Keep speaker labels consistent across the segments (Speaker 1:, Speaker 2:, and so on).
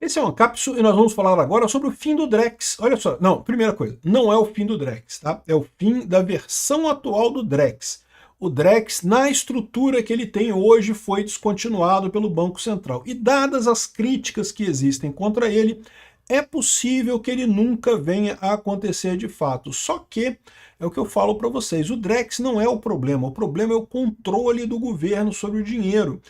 Speaker 1: Esse é o Ancapsu e nós vamos falar agora sobre o fim do Drex. Olha só, não, primeira coisa, não é o fim do Drex, tá? É o fim da versão atual do Drex. O Drex, na estrutura que ele tem hoje, foi descontinuado pelo Banco Central. E dadas as críticas que existem contra ele, é possível que ele nunca venha a acontecer de fato. Só que, é o que eu falo para vocês, o Drex não é o problema é o controle do governo sobre o dinheiro.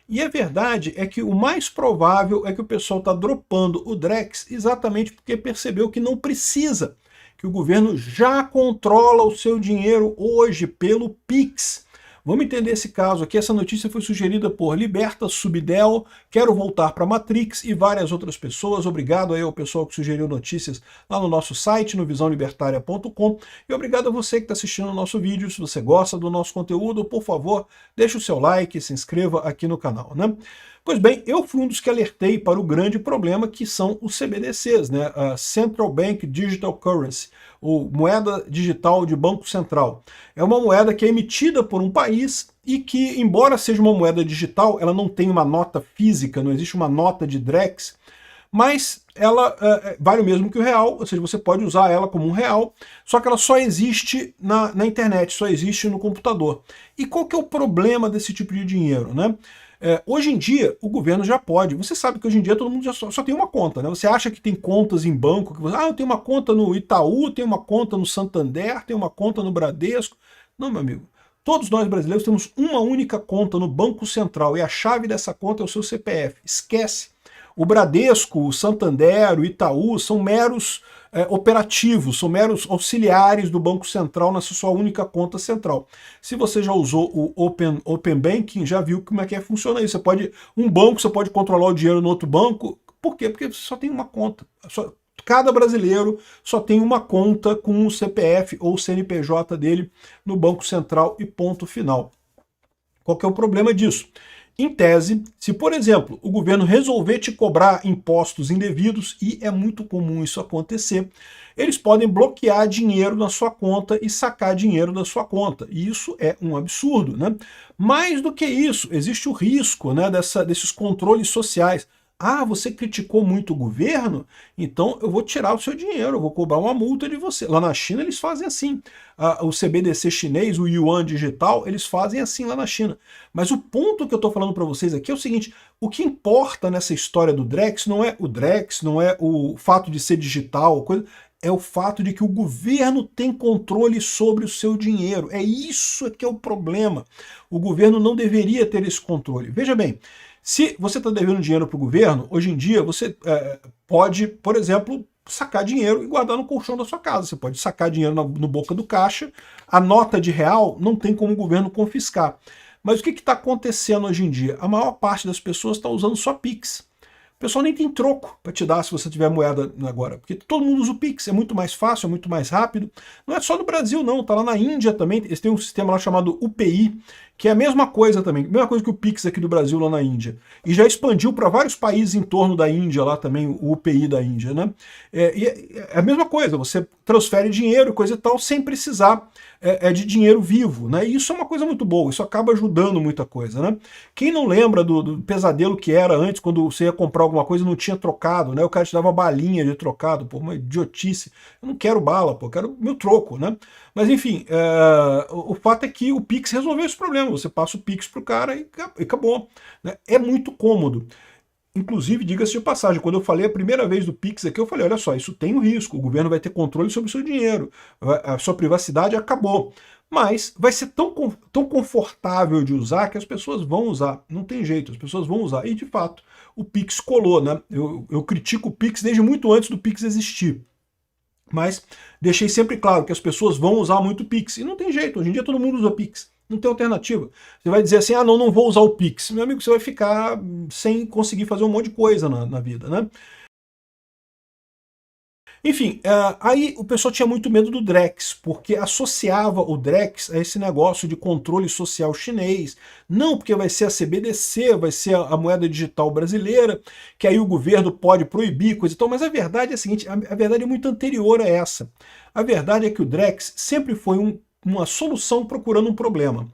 Speaker 1: E a verdade é que o mais provável é que o pessoal está dropando o Drex exatamente porque percebeu que não precisa, que o governo já controla o seu dinheiro hoje pelo Pix. Vamos entender esse caso aqui. Essa notícia foi sugerida por Liberta Subdel, Quero Voltar para Matrix e várias outras pessoas. Obrigado aí ao pessoal que sugeriu notícias lá no nosso site, no visãolibertaria.com. E obrigado a você que está assistindo o nosso vídeo. Se você gosta do nosso conteúdo, por favor, deixe o seu like e se inscreva aqui no canal, né? Pois bem, eu fui um dos que alertei para o grande problema que são os CBDCs, né? A Central Bank Digital Currency, ou moeda digital de Banco Central. É uma moeda que é emitida por um país e que, embora seja uma moeda digital, ela não tem uma nota física, não existe uma nota de Drex, mas ela vale o mesmo que o real, ou seja, você pode usar ela como um real, só que ela só existe na internet, só existe no computador. E qual que é o problema desse tipo de dinheiro, né? Hoje em dia, o governo já pode. Você sabe que hoje em dia todo mundo só tem uma conta, né? Você acha que tem contas em banco, que você, eu tenho uma conta no Itaú, tenho uma conta no Santander, tenho uma conta no Bradesco. Não, meu amigo. Todos nós brasileiros temos uma única conta no Banco Central e a chave dessa conta é o seu CPF. Esquece. O Bradesco, o Santander, o Itaú são meros operativos, são meros auxiliares do Banco Central nessa sua única conta central. Se você já usou o Open Banking, já viu como é que funciona isso. Um banco você pode controlar o dinheiro no outro banco. Por quê? Porque você só tem uma conta. Cada brasileiro só tem uma conta com o CPF ou o CNPJ dele no Banco Central e ponto final. Qual que é o problema disso? Em tese, se, por exemplo, o governo resolver te cobrar impostos indevidos, e é muito comum isso acontecer, eles podem bloquear dinheiro na sua conta e sacar dinheiro da sua conta. E isso é um absurdo, né? Mais do que isso, existe o risco, né, desses controles sociais. Você criticou muito o governo? Então eu vou tirar o seu dinheiro, eu vou cobrar uma multa de você. Lá na China eles fazem assim. O CBDC chinês, o Yuan digital, eles fazem assim lá na China. Mas o ponto que eu estou falando para vocês aqui é o seguinte, o que importa nessa história do Drex não é o Drex, não é o fato de ser digital, é o fato de que o governo tem controle sobre o seu dinheiro. É isso que é o problema. O governo não deveria ter esse controle. Veja bem, se você está devendo dinheiro para o governo, hoje em dia você pode, por exemplo, sacar dinheiro e guardar no colchão da sua casa. Você pode sacar dinheiro no boca do caixa, a nota de real não tem como o governo confiscar. Mas o que está acontecendo hoje em dia? A maior parte das pessoas está usando só Pix. O pessoal nem tem troco para te dar se você tiver moeda agora, porque todo mundo usa o Pix, é muito mais fácil, é muito mais rápido. Não é só no Brasil não, tá lá na Índia também, eles têm um sistema lá chamado UPI, que é a mesma coisa também, mesma coisa que o Pix aqui do Brasil lá na Índia. E já expandiu para vários países em torno da Índia, lá também o UPI da Índia, né? É a mesma coisa, você transfere dinheiro, coisa e tal, sem precisar de dinheiro vivo, né? E isso é uma coisa muito boa, isso acaba ajudando muita coisa, né? Quem não lembra do pesadelo que era antes, quando você ia comprar alguma coisa e não tinha trocado, né? O cara te dava balinha de trocado, pô, uma idiotice. Eu não quero bala, pô, eu quero meu troco, né? Mas enfim, o fato é que o Pix resolveu esse problema. Você passa o Pix pro cara e acabou, né? É muito cômodo. Inclusive, diga-se de passagem, quando eu falei a primeira vez do Pix aqui, eu falei, olha só, isso tem um risco, o governo vai ter controle sobre o seu dinheiro, a sua privacidade acabou. Mas vai ser tão confortável de usar que as pessoas vão usar, não tem jeito, as pessoas vão usar. E de fato, o Pix colou, né? Eu critico o Pix desde muito antes do Pix existir. Mas deixei sempre claro que as pessoas vão usar muito o Pix. E não tem jeito, hoje em dia todo mundo usa Pix. Não tem alternativa. Você vai dizer assim, não vou usar o Pix. Meu amigo, você vai ficar sem conseguir fazer um monte de coisa na vida, né? Enfim, aí o pessoal tinha muito medo do Drex, porque associava o Drex a esse negócio de controle social chinês. Não, porque vai ser a CBDC, vai ser a moeda digital brasileira, que aí o governo pode proibir, coisa e tal. Mas a verdade é a seguinte, a verdade é muito anterior a essa. A verdade é que o Drex sempre foi uma solução procurando um problema.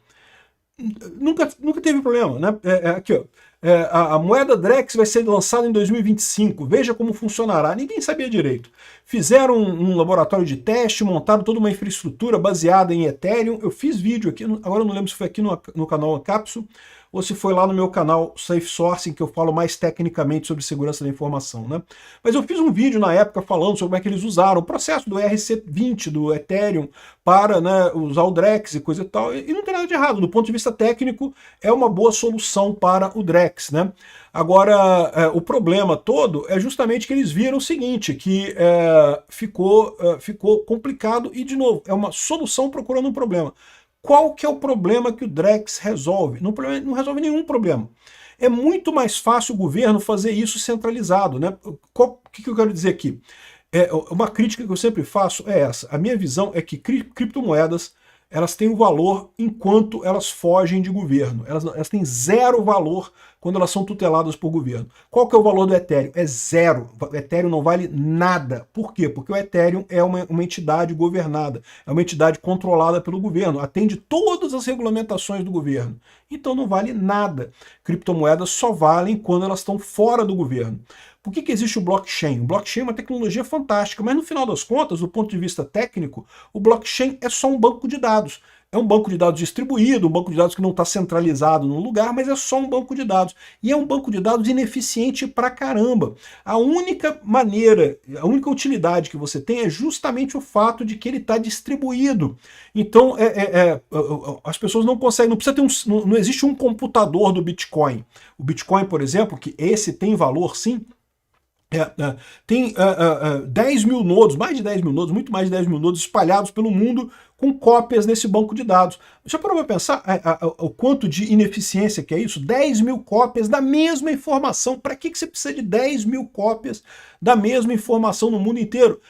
Speaker 1: Nunca teve problema, né? Aqui, ó. A moeda Drex vai ser lançada em 2025, veja como funcionará. Ninguém sabia direito. Fizeram um laboratório de teste, montaram toda uma infraestrutura baseada em Ethereum. Eu fiz vídeo aqui, agora eu não lembro se foi aqui no canal Ancapsu ou se foi lá no meu canal Safe Sourcing, que eu falo mais tecnicamente sobre segurança da informação, né? Mas eu fiz um vídeo na época falando sobre como é que eles usaram o processo do ERC20 do Ethereum para, né, usar o Drex e coisa e tal, e não tem nada de errado. Do ponto de vista técnico, é uma boa solução para o Drex, né? Agora, o problema todo é justamente que eles viram o seguinte, que ficou complicado e, de novo, é uma solução procurando um problema. Qual que é o problema que o Drex resolve? Não resolve nenhum problema. É muito mais fácil o governo fazer isso centralizado, né? O que eu quero dizer aqui? Uma crítica que eu sempre faço é essa. A minha visão é que criptomoedas, elas têm um valor enquanto elas fogem de governo. Elas têm zero valor quando elas são tuteladas por governo. Qual que é o valor do Ethereum? É zero. O Ethereum não vale nada. Por quê? Porque o Ethereum é uma entidade governada, é uma entidade controlada pelo governo, atende todas as regulamentações do governo. Então não vale nada. Criptomoedas só valem quando elas estão fora do governo. Por que existe o blockchain? O blockchain é uma tecnologia fantástica, mas no final das contas, do ponto de vista técnico, o blockchain é só um banco de dados. É um banco de dados distribuído, um banco de dados que não está centralizado num lugar, mas é só um banco de dados. E é um banco de dados ineficiente pra caramba. A única maneira, a única utilidade que você tem é justamente o fato de que ele está distribuído. Então, as pessoas não conseguem, não precisa ter não existe um computador do Bitcoin. O Bitcoin, por exemplo, que esse tem valor sim, tem 10 mil nodos, mais de 10 mil nodos, muito mais de 10 mil nodos espalhados pelo mundo com cópias nesse banco de dados. Já parou para pensar o quanto de ineficiência que é isso? 10 mil cópias da mesma informação. Para que você precisa de 10 mil cópias da mesma informação no mundo inteiro?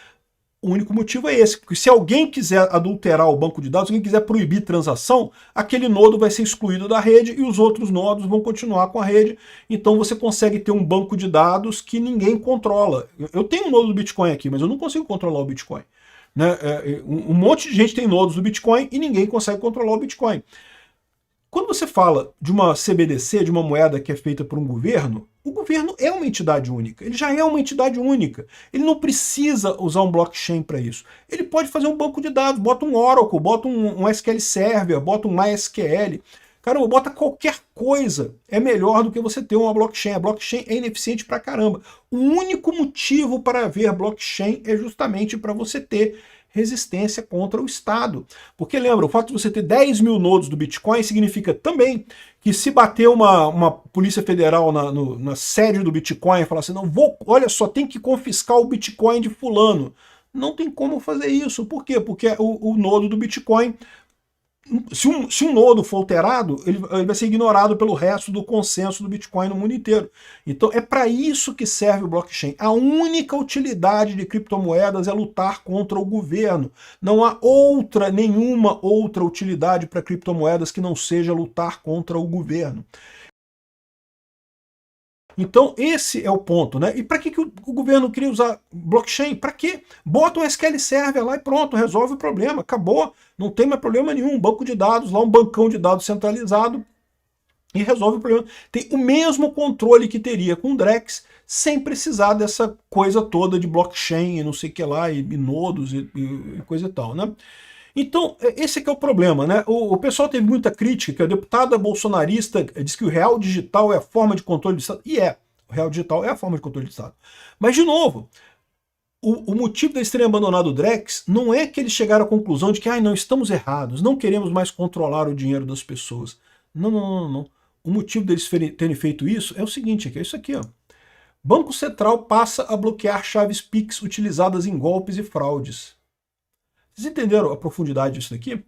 Speaker 1: O único motivo é esse, porque se alguém quiser adulterar o banco de dados, se alguém quiser proibir transação, aquele nodo vai ser excluído da rede e os outros nodos vão continuar com a rede. Então você consegue ter um banco de dados que ninguém controla. Eu tenho um nodo do Bitcoin aqui, mas eu não consigo controlar o Bitcoin, né? Um monte de gente tem nodos do Bitcoin e ninguém consegue controlar o Bitcoin. Quando você fala de uma CBDC, de uma moeda que é feita por um governo, o governo é uma entidade única. Ele já é uma entidade única. Ele não precisa usar um blockchain para isso. Ele pode fazer um banco de dados, bota um Oracle, bota um SQL Server, bota um MySQL. Caramba, bota qualquer coisa. É melhor do que você ter uma blockchain. A blockchain é ineficiente pra caramba. O único motivo para haver blockchain é justamente para você ter resistência contra o Estado. Porque lembra, o fato de você ter 10 mil nodos do Bitcoin significa também que se bater uma polícia federal na sede do Bitcoin e falar assim, não, olha só, tem que confiscar o Bitcoin de fulano. Não tem como fazer isso. Por quê? Porque o nodo do Bitcoin, se um nodo for alterado, ele vai ser ignorado pelo resto do consenso do Bitcoin no mundo inteiro. Então é para isso que serve o blockchain. A única utilidade de criptomoedas é lutar contra o governo. Não há nenhuma outra utilidade para criptomoedas que não seja lutar contra o governo. Então esse é o ponto, né? E para que o governo queria usar blockchain? Para quê? Bota um SQL Server lá e pronto, resolve o problema, acabou. Não tem mais problema nenhum, um banco de dados, lá um bancão de dados centralizado e resolve o problema. Tem o mesmo controle que teria com o Drex, sem precisar dessa coisa toda de blockchain e não sei o que lá, e nodos e coisa e tal, né? Então, esse aqui é o problema, né? O pessoal teve muita crítica, que a deputada bolsonarista diz que o real digital é a forma de controle do Estado. E o real digital é a forma de controle do Estado. Mas, de novo, o motivo deles terem abandonado o Drex não é que eles chegaram à conclusão de que não, estamos errados, não queremos mais controlar o dinheiro das pessoas. Não, não, não, não. O motivo deles terem feito isso é o seguinte, é isso aqui, ó. Banco Central passa a bloquear chaves Pix utilizadas em golpes e fraudes. Vocês entenderam a profundidade disso daqui?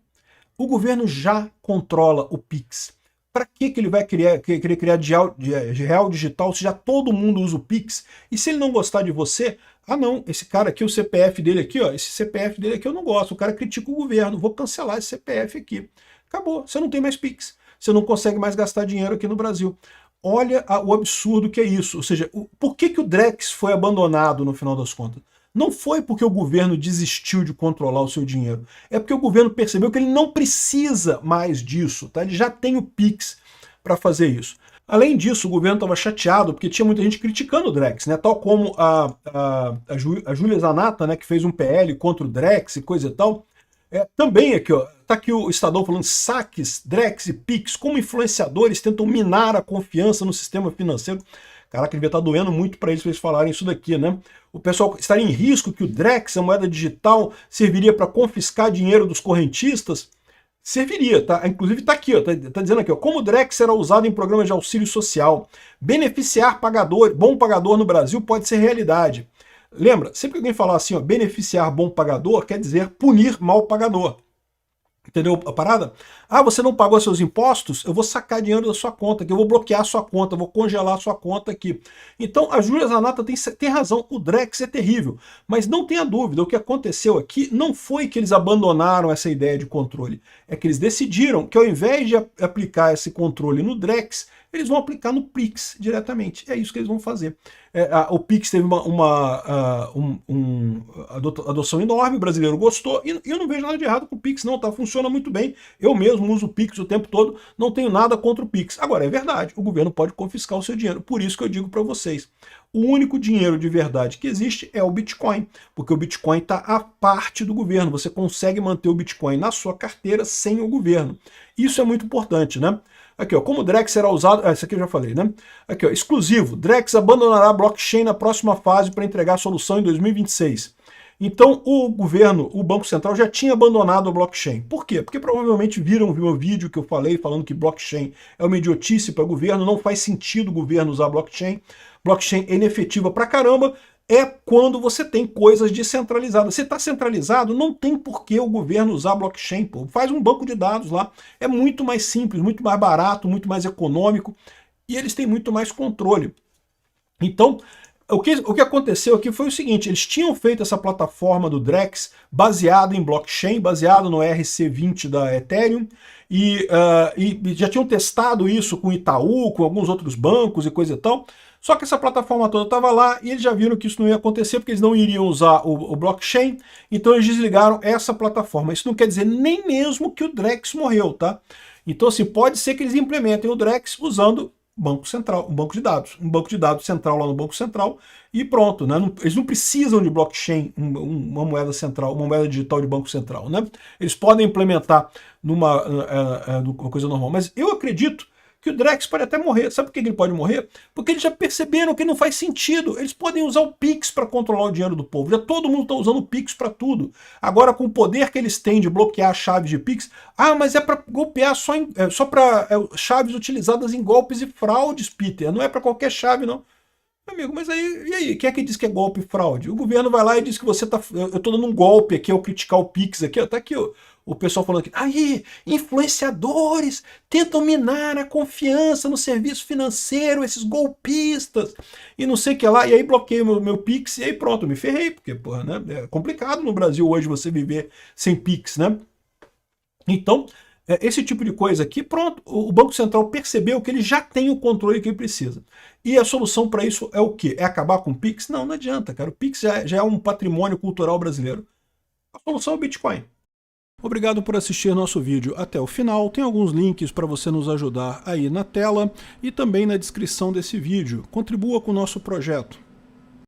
Speaker 1: O governo já controla o Pix. Para que ele vai querer criar de real digital se já todo mundo usa o Pix? E se ele não gostar de você, não, esse cara aqui, o CPF dele aqui, ó, esse CPF dele aqui eu não gosto, o cara critica o governo, vou cancelar esse CPF aqui. Acabou, você não tem mais Pix, você não consegue mais gastar dinheiro aqui no Brasil. Olha o absurdo que é isso, ou seja, por que o Drex foi abandonado no final das contas? Não foi porque o governo desistiu de controlar o seu dinheiro, é porque o governo percebeu que ele não precisa mais disso, tá? Ele já tem o Pix para fazer isso. Além disso, o governo estava chateado porque tinha muita gente criticando o Drex, né? Tal como a Júlia Zanata, né, que fez um PL contra o Drex e coisa e tal. Também aqui, ó, tá aqui o Estadão falando: saques, Drex e Pix, como influenciadores tentam minar a confiança no sistema financeiro. Caraca, devia estar doendo muito para eles falarem isso daqui, né? O pessoal estaria em risco que o Drex, a moeda digital, serviria para confiscar dinheiro dos correntistas. Serviria, tá? Inclusive tá aqui, ó, tá dizendo aqui, ó, como o Drex será usado em programas de auxílio social. Beneficiar pagador, bom pagador no Brasil pode ser realidade. Lembra, sempre que alguém falar assim, ó, beneficiar bom pagador, quer dizer punir mal pagador. Entendeu a parada? Ah, você não pagou seus impostos? Eu vou sacar dinheiro da sua conta, que eu vou bloquear a sua conta, vou congelar a sua conta aqui. Então a Júlia Zanata tem razão, o Drex é terrível. Mas não tenha dúvida, o que aconteceu aqui não foi que eles abandonaram essa ideia de controle. É que eles decidiram que ao invés de aplicar esse controle no Drex, eles vão aplicar no Pix diretamente. É isso que eles vão fazer. O Pix teve uma adoção enorme, o brasileiro gostou, e eu não vejo nada de errado com o Pix, não, tá? Funciona muito bem. Eu mesmo uso o Pix o tempo todo, não tenho nada contra o Pix. Agora, é verdade, o governo pode confiscar o seu dinheiro. Por isso que eu digo para vocês, o único dinheiro de verdade que existe é o Bitcoin, porque o Bitcoin está à parte do governo. Você consegue manter o Bitcoin na sua carteira sem o governo. Isso é muito importante, né? Aqui, ó, como o Drex será usado... isso aqui eu já falei, né? Aqui, ó, exclusivo. Drex abandonará a blockchain na próxima fase para entregar a solução em 2026. Então, o governo, o Banco Central, já tinha abandonado a blockchain. Por quê? Porque provavelmente viram o meu vídeo que eu falei falando que blockchain é uma idiotice para o governo, não faz sentido o governo usar blockchain. Blockchain é inefetiva pra caramba. É quando você tem coisas descentralizadas. Se está centralizado, não tem por que o governo usar blockchain. Pô. Faz um banco de dados lá. É muito mais simples, muito mais barato, muito mais econômico e eles têm muito mais controle. Então, o que aconteceu aqui foi o seguinte, eles tinham feito essa plataforma do Drex baseado em blockchain, baseado no ERC20 da Ethereum, e já tinham testado isso com Itaú, com alguns outros bancos e coisa e tal. Só que essa plataforma toda estava lá e eles já viram que isso não ia acontecer porque eles não iriam usar o blockchain, então eles desligaram essa plataforma. Isso não quer dizer nem mesmo que o Drex morreu, tá? Então assim, pode ser que eles implementem o Drex usando Banco Central, um banco de dados central lá no Banco Central e pronto, né? Eles não precisam de blockchain, uma moeda central, uma moeda digital de Banco Central, né? Eles podem implementar numa coisa normal, mas eu acredito que o Drex pode até morrer. Sabe por que ele pode morrer? Porque eles já perceberam que não faz sentido. Eles podem usar o Pix para controlar o dinheiro do povo. Já todo mundo está usando o Pix para tudo. Agora, com o poder que eles têm de bloquear chaves de Pix, mas é para golpear só para chaves utilizadas em golpes e fraudes, Peter. Não é para qualquer chave, não. Amigo, mas aí, e aí? Quem é que diz que é golpe e fraude? O governo vai lá e diz que você tá... Eu tô dando um golpe aqui ao criticar o Pix aqui, ó. Tá aqui, ó. O pessoal falando aqui, aí, influenciadores tentam minar a confiança no serviço financeiro, esses golpistas, e não sei o que lá, e aí bloqueio meu Pix, e aí pronto, me ferrei, porque, porra, né, é complicado no Brasil hoje você viver sem Pix, né? Então, esse tipo de coisa aqui, pronto, o Banco Central percebeu que ele já tem o controle que ele precisa. E a solução para isso é o quê? É acabar com o Pix? Não, não adianta, cara, o Pix já é um patrimônio cultural brasileiro. A solução é o Bitcoin. Obrigado por assistir nosso vídeo até o final. Tem alguns links para você nos ajudar aí na tela e também na descrição desse vídeo. Contribua com o nosso projeto.